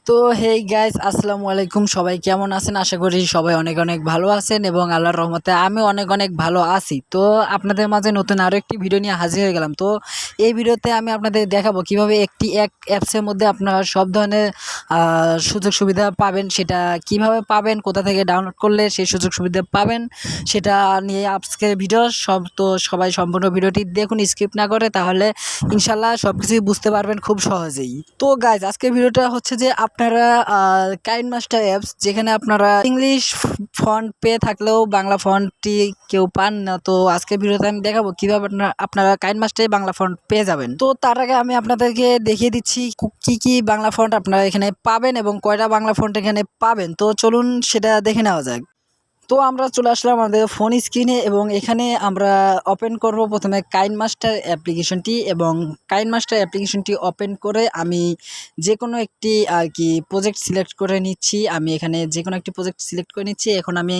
তো hey guys, আসসালামু আলাইকুম। সবাই কেমন আছেন? আশা করি সবাই অনেক অনেক ভালো আছেন এবং আল্লাহর রহমতে আমি অনেক অনেক ভালো আছি। তো আপনাদের মাঝে নতুন আরও একটি ভিডিও নিয়ে হাজির হয়ে গেলাম। তো এই ভিডিওতে আমি আপনাদের দেখাবো কিভাবে একটি অ্যাপসের মধ্যে আপনারা সব ধরনের সুযোগ সুবিধা পাবেন। সেটা কিভাবে পাবেন, কোথা থেকে ডাউনলোড করলে সেই সুযোগ সুবিধা পাবেন, সেটা নিয়ে আজকের ভিডিও। সবাই সম্পূর্ণ ভিডিওটি দেখুন, স্কিপ না করে, তাহলে ইনশাল্লাহ সব কিছুই বুঝতে পারবেন খুব সহজেই। তো গাইজ, আজকের ভিডিওটা হচ্ছে যে আপনারা কাইনমাস্টার অ্যাপস, যেখানে আপনারা ইংলিশ ফন্ট পেয়ে থাকলেও বাংলা ফন্টটি কেউ পান না। তো আজকের ভিডিওতে আমি দেখাবো কিভাবে আপনারা কাইনমাস্টারে বাংলা ফন্ট পেয়ে যাবেন। তো তার আগে আমি আপনাদেরকে দেখিয়ে দিচ্ছি কি কি বাংলা ফন্ট আপনারা এখানে পাবেন এবং কয়টা বাংলা ফন্ট এখানে পাবেন। তো চলুন সেটা দেখে নেওয়া যাক। তো আমরা চলে আসলাম আমাদের ফোন স্ক্রিনে এবং এখানে আমরা ওপেন করব প্রথমে কাইনমাস্টার অ্যাপ্লিকেশনটি। এবং কাইনমাস্টার অ্যাপ্লিকেশনটি ওপেন করে আমি যে কোনো একটি প্রজেক্ট সিলেক্ট করে নিচ্ছি। আমি এখানে যে কোনো একটি প্রজেক্ট সিলেক্ট করে নিচ্ছি। এখন আমি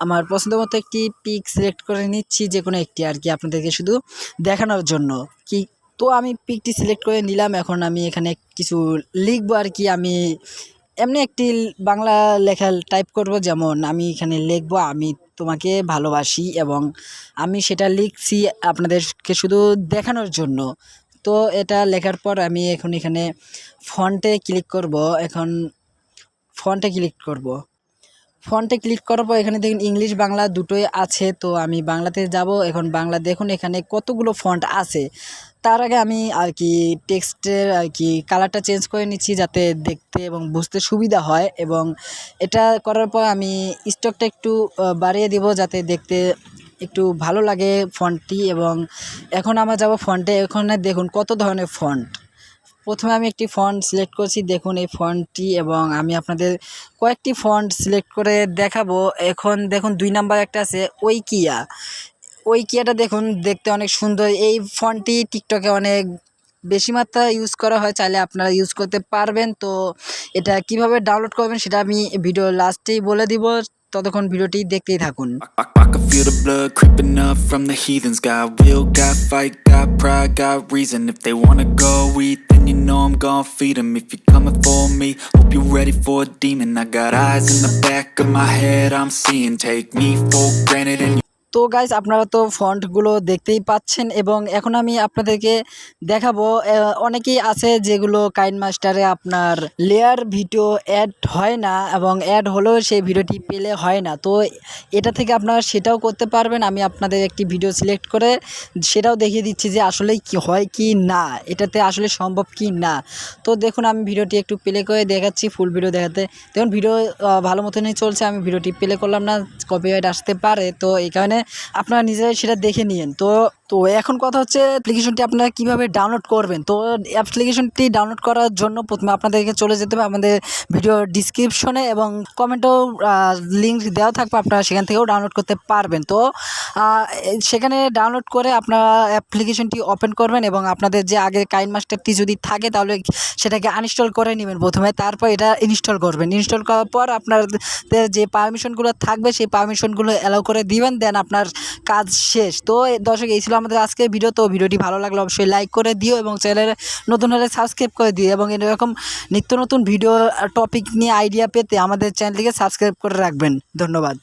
আমার পছন্দ মতো একটি পিক সিলেক্ট করে নিচ্ছি, যে কোনো একটি আপনাদেরকে শুধু দেখানোর জন্য। তো আমি পিকটি সিলেক্ট করে নিলাম। এখন আমি এখানে কিছু লিখবো আমি এমনি একটি বাংলা লেখা টাইপ করব। যেমন আমি এখানে লিখব, আমি তোমাকে ভালোবাসি, এবং আমি সেটা লিখছি আপনাদেরকে শুধু দেখানোর জন্য। তো এটা লেখার পর আমি এখন এখানে ফন্টে ক্লিক করব। ফন্টে ক্লিক করার পর এখানে দেখুন ইংলিশ বাংলা দুটোই আছে। তো আমি বাংলাতে যাব। এখন বাংলা দেখুন এখানে কতগুলো ফন্ট আছে। তার আগে আমি টেক্সটের কালারটা চেঞ্জ করে নিচ্ছি, যাতে দেখতে এবং বুঝতে সুবিধা হয়। এবং এটা করার পর আমি স্টকটা একটু বাড়িয়ে দিব, যাতে দেখতে একটু ভালো লাগে ফন্টটি। এবং এখন আমরা যাব ফন্টে। এখানে দেখুন কত ধরনের ফন্ট। প্রথমে আমি একটি ফন্ট সিলেক্ট করছি, দেখুন এই ফন্টটি, এবং আমি আপনাদের কয়েকটি ফন্ট সিলেক্ট করে দেখাবো। এখন দেখুন 2 নাম্বার একটা আছে ওইকিয়াটা দেখুন, দেখতে অনেক সুন্দর। এই ফন্টটি টিকটকে অনেক বেশি মাত্রায় ইউজ করা হয়, চাইলে আপনারা ইউজ করতে পারবেন। তো এটা কিভাবে ডাউনলোড করবেন সেটা আমি ভিডিও লাস্টেই বলে দিব, ততক্ষণ ভিডিওটি দেখতেই থাকুন। I can feel the blood creeping up from the heathens. Got will, got fight, got pride, got reason. If they wanna go eat, then you know I'm gon' feed them. If you're coming for me, hope you're ready for a demon. I got eyes in the back of my head, I'm seeing. Take me for granted and তো guys, আপনারা তো ফন্টগুলো দেখতেই পাচ্ছেন। এবং এখন আমি আপনাদেরকে দেখাবো, অনেকেই আছে যেগুলো কাইনমাস্টারে আপনার লেয়ার ভিডিও অ্যাড হয় না, এবং অ্যাড হলেও সেই ভিডিওটি পেলে হয় না। তো এটা থেকে আপনারা সেটাও করতে পারবেন। আমি আপনাদের একটি ভিডিও সিলেক্ট করে সেটাও দেখিয়ে দিচ্ছি যে আসলে কি হয় কি না, এটাতে আসলে সম্ভব কি না। তো দেখুন আমি ভিডিওটি একটু প্লে করে দেখাচ্ছি, ফুল ভিডিও দেখাতে। দেখুন ভিডিও ভালো মতনই চলছে, আমি ভিডিওটি প্লে করলাম না, কপিরাইট আসতে পারে। তো এই কারণে আপনারা নিজেরাই সেটা দেখে নিন। তো এখন কথা হচ্ছে অ্যাপ্লিকেশনটি আপনারা কিভাবে ডাউনলোড করবেন। তো অ্যাপ্লিকেশনটি ডাউনলোড করার জন্য প্রথমে আপনাদেরকে চলে যেতে হবে আমাদের ভিডিও ডিসক্রিপশনে, এবং কমেন্টেও লিঙ্ক দেওয়া থাকবে, আপনারা সেখান থেকেও ডাউনলোড করতে পারবেন। তো সেখানে ডাউনলোড করে আপনারা অ্যাপ্লিকেশনটি ওপেন করবেন, এবং আপনাদের যে আগে কাইনমাস্টারটি যদি থাকে তাহলে সেটাকে আনইনস্টল করে নেবেন প্রথমে, তারপর এটা ইনস্টল করবেন। ইনস্টল করার পর আপনাদের যে পারমিশনগুলো থাকবে সেই পারমিশনগুলো অ্যালাউ করে দিবেন, দেন আপনার কাজ শেষ। তো দর্শক, এই ছিল আমাদের আজকের ভিডিও। তো ভিডিওটি ভালো লাগলে অবশ্যই লাইক করে দিও, এবং চ্যানেলে নতুন হলে সাবস্ক্রাইব করে দিও, এবং এরকম নিত্য নতুন ভিডিও টপিক নিয়ে আইডিয়া পেতে আমাদের চ্যানেলটিকে সাবস্ক্রাইব করে রাখবেন। ধন্যবাদ।